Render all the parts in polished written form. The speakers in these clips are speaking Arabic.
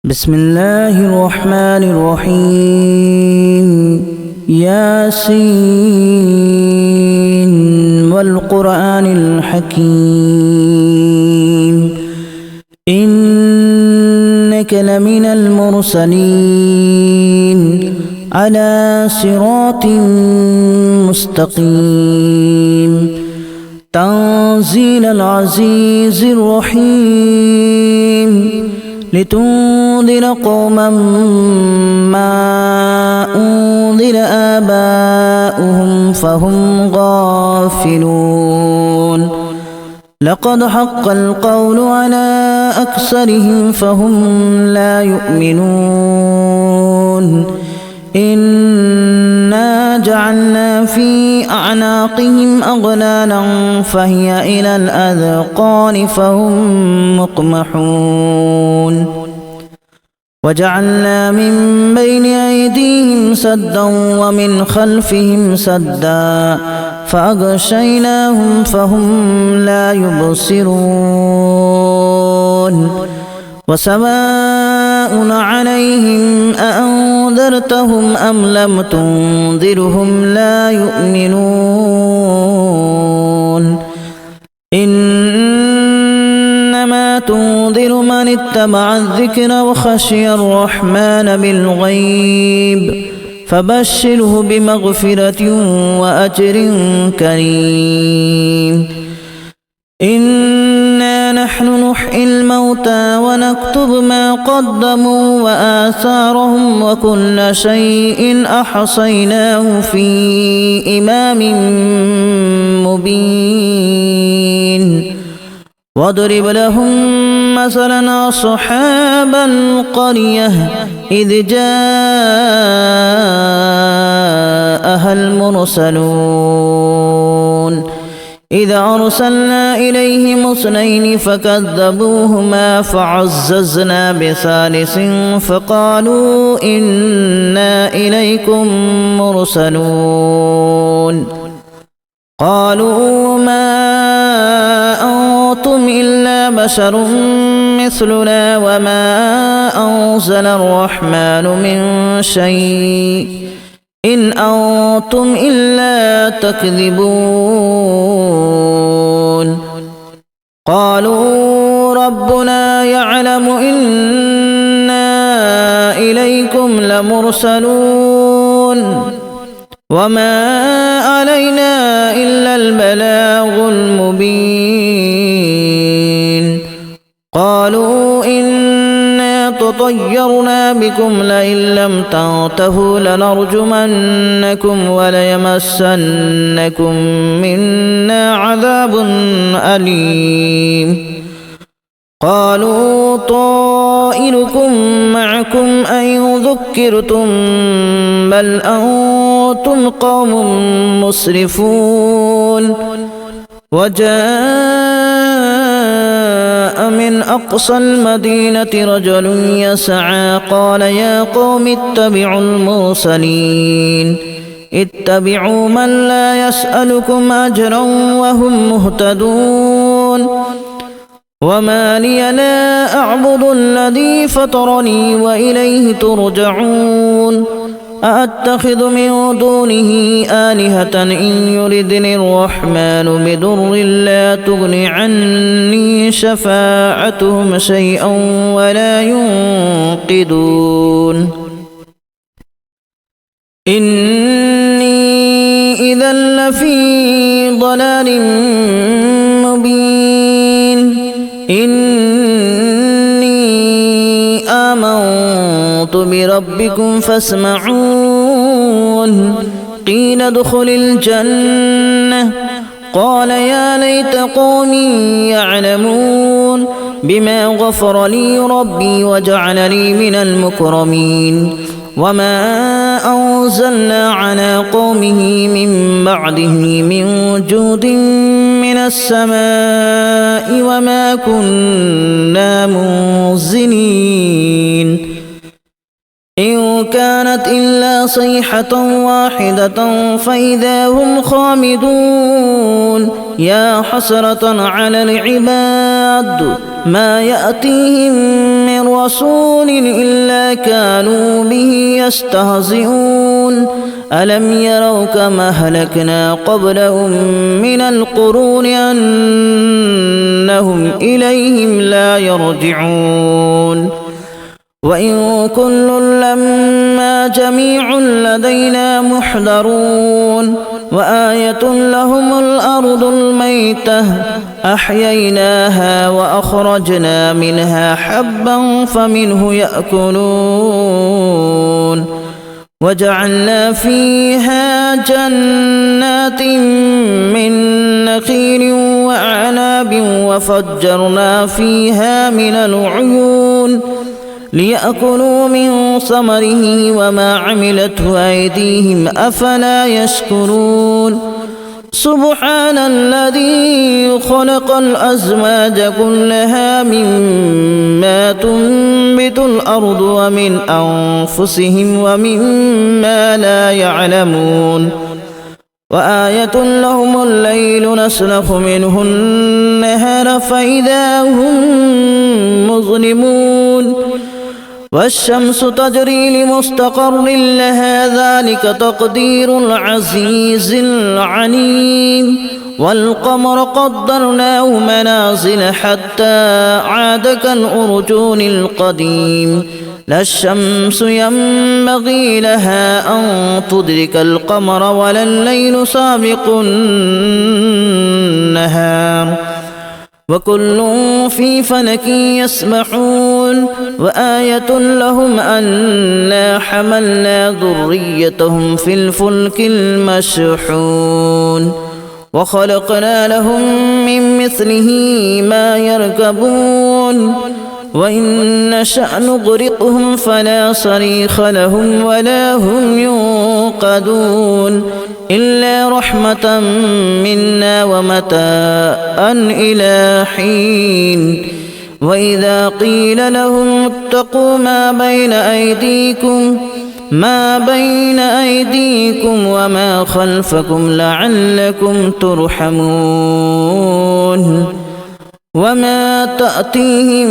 بسم الله الرحمن الرحيم ياسين والقرآن الحكيم إنك لمن المرسلين على صراط مستقيم تنزيل العزيز الرحيم لتنذر قوما ما أنذر آباؤهم فهم غافلون لقد حق القول على أكثرهم فهم لا يؤمنون إنا جعلنا في أعناقهم أغلالا فهي إلى الأذقان فهم مقمحون وجعلنا من بين أيديهم سدا ومن خلفهم سدا فأغشيناهم فهم لا يبصرون وسواء عليهم أأنذرتهم أم لم تنذرهم لا يؤمنون إنما تنذر من اتبع الذكر وخشي الرحمن بالغيب فبشره بمغفرة وأجر كريم إنا نحن نحيي الموتى ونكتب ما قدموا وآثارهم وكل شيء أحصيناه في إمام مبين واضرب لهم مثلا أصحاب القرية إذ جاءها المرسلون إذا أرسلنا إليهم اثنين فكذبوهما فعززنا بثالث فقالوا إنا إليكم مرسلون قالوا ما أنتم إلا بشر مثلنا وما أنزل الرحمن من شيء إن أنتم إلا تكذبون قالوا ربنا يعلم إنا إليكم لمرسلون وما علينا إلا البلاغ المبين قالوا إنا تطيرنا بكم لئن لم تنتهوا لنرجمنكم وليمسنكم منا عذاب أليم قالوا طائركم معكم أن ذكرتم بل أنتم قوم مسرفون وجاء من أقصى المدينة رجل يسعى قال يا قوم اتبعوا المرسلين اتبعوا من لا يسألكم أجرا وهم مهتدون وما لي لا أعبد الذي فطرني وإليه ترجعون أأتخذ من دونه آلهة إن يردني الرحمن بضر لا تغن عني شفاعتهم شيئا ولا ينقذون إني إذا لفي ضلال مبين إني آمنت بربكم فاسمعون قيل ادخل الجنة قال يا ليت قومي يعلمون بما غفر لي ربي وجعلني من المكرمين وما أنزلنا على قومه من بعده من جود من السماء وما كنا منزلين إن كانت إلا صيحة واحدة فإذا هم خامدون يا حسرة على العباد ما يأتيهم من رسول إلا كانوا به يستهزئون ألم يروا كما أهلكنا قبلهم من القرون أنهم إليهم لا يرجعون وإن كل لما جميع لدينا محضرون وآية لهم الأرض الميتة أحييناها وأخرجنا منها حبا فمنه يأكلون وجعلنا فيها جنات من نخيل وأعناب وفجرنا فيها من العيون ليأكلوا من ثمره وما عملته أيديهم أفلا يشكرون سبحان الذي خلق الأزواج كلها مما تنبت الأرض ومن أنفسهم ومما لا يعلمون وآية لهم الليل نسلخ منه النهار فإذا هم مظلمون والشمس تجري لمستقر لها ذلك تقدير العزيز العليم والقمر قدرناه منازل حتى عاد كالأرجون القديم لا الشمس ينبغي لها أن تدرك القمر ولا الليل سابق النهار وكل في فلك يسبحون وآية لهم أنا حملنا ذريتهم في الفلك المشحون وخلقنا لهم من مثله ما يركبون وإن نشأ نغرقهم فلا صريخ لهم ولا هم ينقذون إلا رحمة منا ومتاعا إلى حين وإذا قيل لهم اتقوا ما بين أيديكم وما خلفكم لعلكم ترحمون وما تأتيهم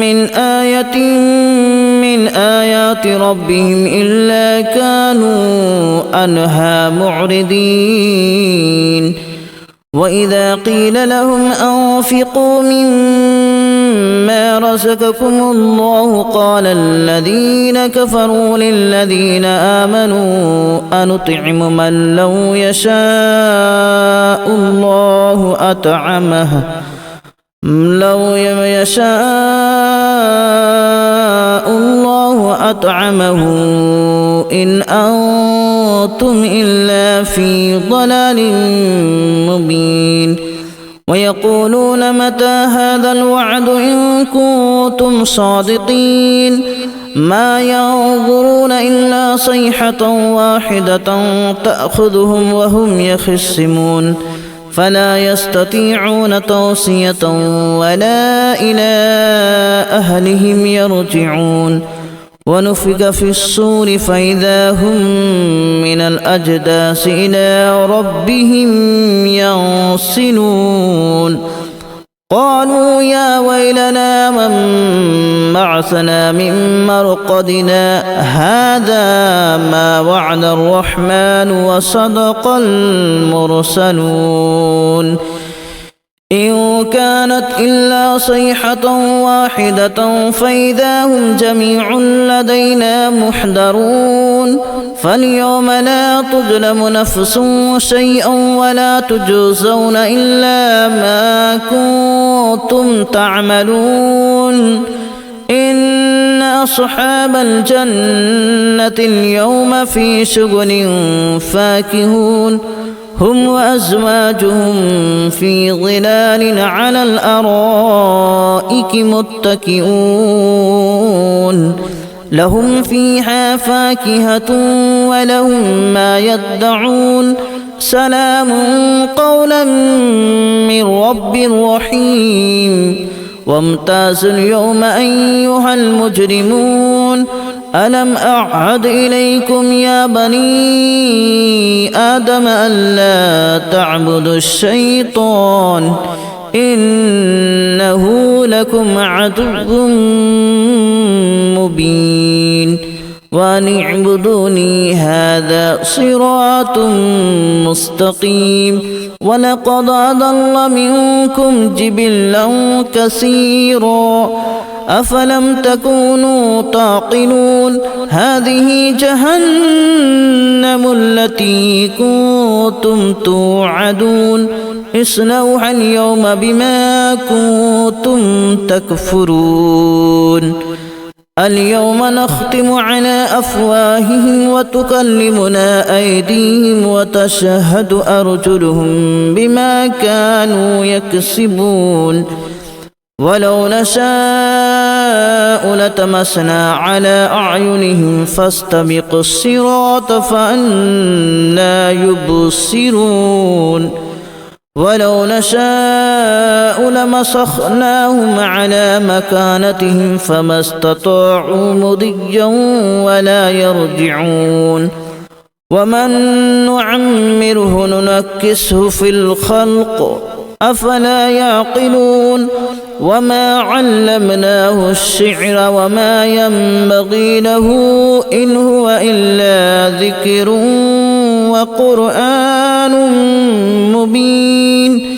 من آية من آيات ربهم إلا كانوا عنها معرضين وإذا قيل لهم أنفقوا مما رزقكم الله قال الذين كفروا للذين آمنوا أنطعم من لو يشاء الله أطعمه إن أنتم إلا في ضلال مبين ويقولون متى هذا الوعد إن كنتم صادقين ما ينظرون إلا صيحة واحدة تأخذهم وهم يخصمون فلا يستطيعون توصية ولا إلى أهلهم يرجعون ونفخ في الصور فإذا هم من الأجداث إلى ربهم ينسلون قالوا يا ويلنا من بعثنا من مرقدنا هذا ما وعد الرحمن وصدق المرسلون إن كانت إلا صيحة واحدة فإذا هم جميع لدينا محضرون فاليوم لا تظلم نفس شيئا ولا تجزون إلا ما كنتم تعملون إن أصحاب الجنة اليوم في شغل فاكهون هم وأزواجهم في ظلال على الأرائك متكئون لهم فيها فاكهة ولهم ما يدعون سلام قولا من رب رحيم وامتازوا اليوم أيها المجرمون ألم أعهد إليكم يا بني آدم ألا تعبدوا الشيطان إنه لكم عدو مبين وأن اعبدوني هذا صراط مستقيم ولقد أضل منكم جبلا كثيرا أفلم تكونوا تعقلون هذه جهنم التي كنتم توعدون اصلوها اليوم بما كنتم تكفرون اليوم نختم على أفواههم وتكلمنا أيديهم وتشهد أرجلهم بما كانوا يكسبون ولو نشاء لتمسنا على أعينهم فاستبقوا الصراط فأنى يبصرون ولو نشاء لمسخناهم على مكانتهم فما استطاعوا مضيا ولا يرجعون ومن نعمره ننكسه في الخلق أفلا يعقلون وما علمناه الشعر وما ينبغي له إن هو إلا ذكر وقرآن مبين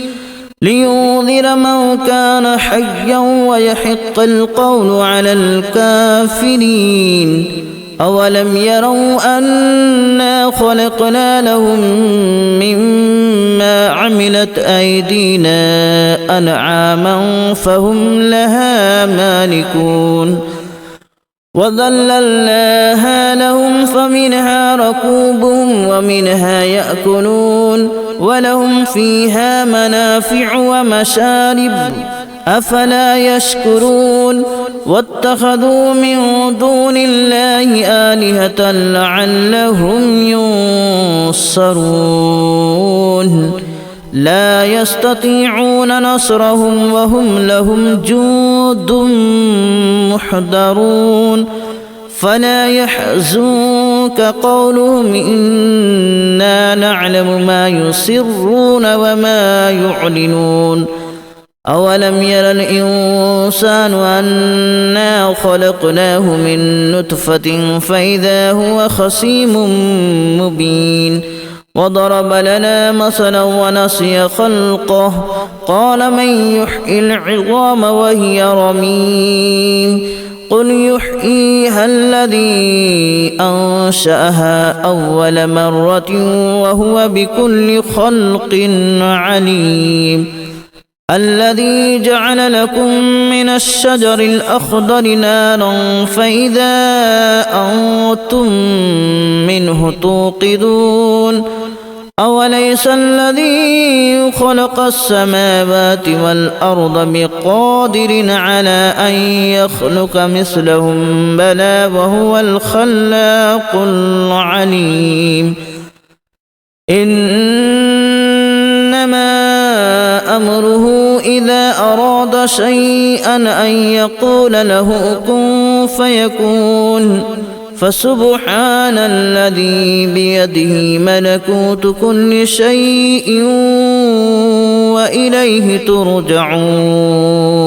لينذر من كان حيا ويحق القول على الكافرين أولم يروا أنا خلقنا لهم مما عملت أيدينا أنعاما فهم لها مالكون وذللناها لهم فمنها ركوبهم ومنها يأكلون ولهم فيها منافع ومشارب أفلا يشكرون واتخذوا من دون الله آلهة لعلهم ينصرون لا يستطيعون نصرهم وهم لهم جند محضرون فلا يحزنك قولهم إنا نعلم ما يسرون وما يعلنون أولم ير الإنسان أنا خلقناه من نطفة فإذا هو خصيم مبين وضرب لنا مثلا ونسي خلقه قال من يحيي العظام وهي رميم قل يحييها الذي أنشأها أول مرة وهو بكل خلق عليم الذي جعل لكم من الشجر الأخضر نارا فإذا أنتم منه توقدون أوليس الذي خلق السماوات والأرض بقادر على أن يخلق مثلهم بلى وهو الخلاق العليم إنما أمره إذا أراد شيئا أن يقول له كن فيكون فسبحان الذي بيده ملكوت كل شيء وإليه ترجعون